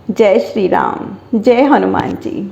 जय श्री राम, जय हनुमान जी।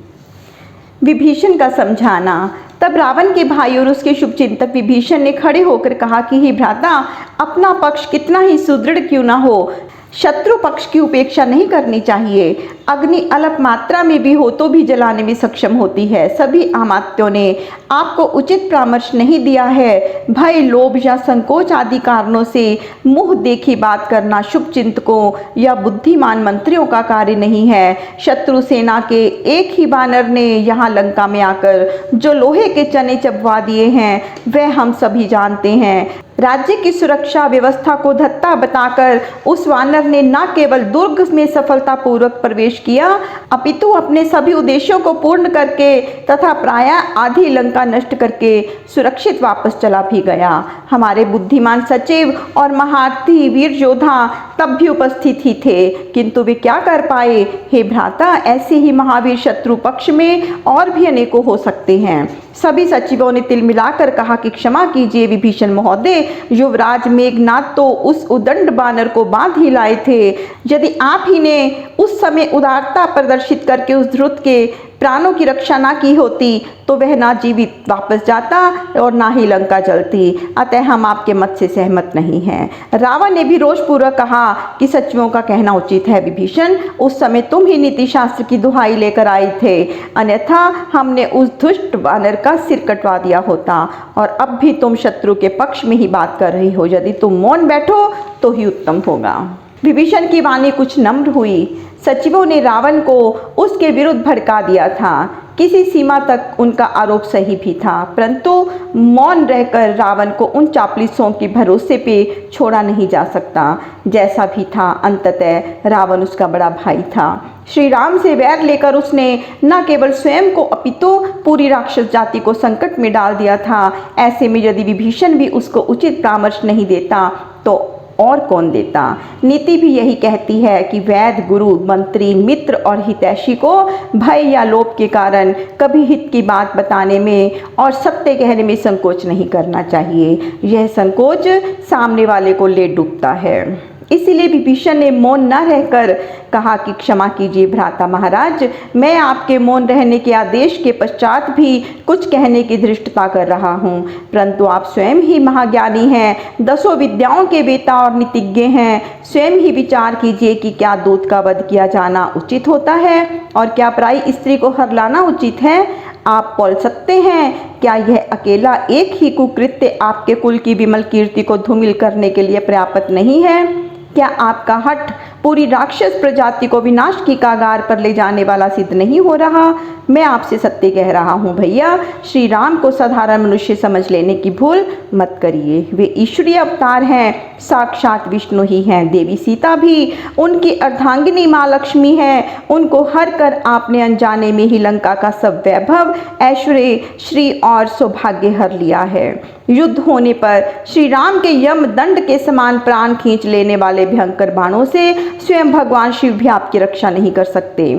विभीषण का समझाना। तब रावण के भाई और उसके शुभचिंतक विभीषण ने खड़े होकर कहा कि हे भ्राता, अपना पक्ष कितना ही सुदृढ़ क्यों ना हो, शत्रु पक्ष की उपेक्षा नहीं करनी चाहिए। अग्नि अल्प मात्रा में भी हो तो भी जलाने में सक्षम होती है। सभी अमात्यों ने आपको उचित परामर्श नहीं दिया है। भय, लोभ या संकोच आदि कारणों से मुंह देखी बात करना शुभ चिंतकों या बुद्धिमान मंत्रियों का कार्य नहीं है। शत्रु सेना के एक ही बानर ने यहाँ लंका में आकर जो लोहे के चने चबवा दिए हैं वह हम सभी जानते हैं। राज्य की सुरक्षा व्यवस्था को धत्ता बताकर उस वानर ने न केवल दुर्ग में सफलतापूर्वक प्रवेश किया, अपितु अपने सभी उद्देश्यों को पूर्ण करके तथा प्रायः आधी लंका नष्ट करके सुरक्षित वापस चला भी गया। हमारे बुद्धिमान सचिव और महारथी वीर योद्धा तब भी उपस्थित ही थे, किंतु वे क्या कर पाए। हे भ्राता, ऐसे ही महावीर शत्रु पक्ष में और भी अनेकों हो सकते हैं। सभी सचिवों ने तिल मिलाकर कहा कि क्षमा कीजिए विभीषण महोदय, युवराज मेघनाथ तो उस उदंड बानर को बांध ही लाए थे। यदि आप ही ने उस समय उदारता प्रदर्शित करके उस ध्रुव के प्राणों की रक्षा ना की होती तो वह ना जीवित वापस जाता और ना ही लंका जलती। अतः हम आपके मत से सहमत नहीं हैं। रावण ने भी रोषपूर्वक कहा कि सचिवों का कहना उचित है विभीषण, उस समय तुम ही नीति शास्त्र की दुहाई लेकर आए थे, अन्यथा हमने उस दुष्ट वानर का सिर कटवा दिया होता। और अब भी तुम शत्रु के पक्ष में ही बात कर रही हो, यदि तुम मौन बैठो तो ही उत्तम होगा। विभीषण की वाणी कुछ नम्र हुई। सचिवों ने रावण को उसके विरुद्ध भड़का दिया था। किसी सीमा तक उनका आरोप सही भी था, परंतु मौन रहकर रावण को उन चापलूसों के भरोसे पे छोड़ा नहीं जा सकता। जैसा भी था, अंततः रावण उसका बड़ा भाई था। श्री राम से वैर लेकर उसने न केवल स्वयं को अपितु पूरी राक्षस जाति को संकट में डाल दिया था। ऐसे में यदि विभीषण भी उसको उचित परामर्श नहीं देता तो और कौन देता। नीति भी यही कहती है कि वैद्य, गुरु, मंत्री, मित्र और हितैषी को भय या लोभ के कारण कभी हित की बात बताने में और सत्य कहने में संकोच नहीं करना चाहिए। यह संकोच सामने वाले को ले डूबता है। इसीलिए विभीषण ने मौन न रहकर कहा कि क्षमा कीजिए भ्राता महाराज, मैं आपके मौन रहने के आदेश के पश्चात भी कुछ कहने की धृष्टता कर रहा हूँ, परंतु आप स्वयं ही महाज्ञानी हैं, दसों विद्याओं के वेता और नीतिज्ञ हैं। स्वयं ही विचार कीजिए कि क्या दूत का वध किया जाना उचित होता है और क्या पराई स्त्री को हरलाना उचित है। आप बोल सकते हैं, क्या यह अकेला एक ही कुकृत्य आपके कुल की विमल कीर्ति को धूमिल करने के लिए पर्याप्त नहीं है? क्या आपका हठ पूरी राक्षस प्रजाति को विनाश की कागार पर ले जाने वाला सिद्ध नहीं हो रहा? मैं आपसे सत्य कह रहा हूँ भैया, श्री राम को साधारण मनुष्य समझ लेने की भूल मत करिए। वे ईश्वरीय अवतार हैं, साक्षात विष्णु ही हैं। देवी सीता भी उनकी अर्धांगिनी माँ लक्ष्मी है। उनको हर कर आपने अनजाने में ही लंका का सब वैभव, ऐश्वर्य, श्री और सौभाग्य हर लिया है। युद्ध होने पर श्री राम के यम दंड के समान प्राण खींच लेने वाले भयंकर बाणों से स्वयं भगवान शिव भी आपकी रक्षा नहीं कर सकते।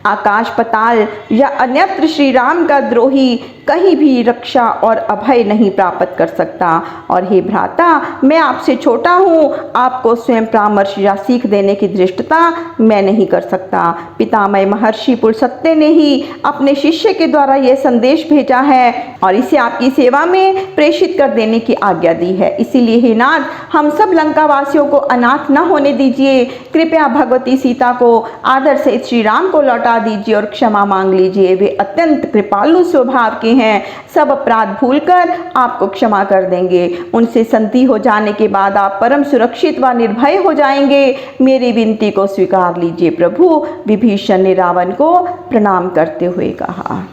आकाश पताल या अन्यत्र श्री राम का द्रोही कहीं भी रक्षा और अभय नहीं प्राप्त कर सकता। और हे भ्राता, मैं आपसे छोटा हूँ, आपको स्वयं परामर्श या सीख देने की धृष्टता मैं नहीं कर सकता। पितामह महर्षि पुरुषोत्तम ने ही अपने शिष्य के द्वारा यह संदेश भेजा है और इसे आपकी सेवा में प्रेषित कर देने की आज्ञा दी है। इसीलिए हे नाथ, हम सब लंकावासियों को अनाथ न होने दीजिए। कृपया भगवती सीता को आदर से श्री राम को लौटा दीजिए और क्षमा मांग लीजिए। वे अत्यंत कृपालु स्वभाव के हैं, सब अपराध भूलकर आपको क्षमा कर देंगे। उनसे संधि हो जाने के बाद आप परम सुरक्षित व निर्भय हो जाएंगे। मेरी विनती को स्वीकार लीजिए प्रभु, विभीषण ने रावण को प्रणाम करते हुए कहा।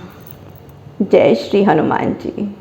जय श्री हनुमान जी।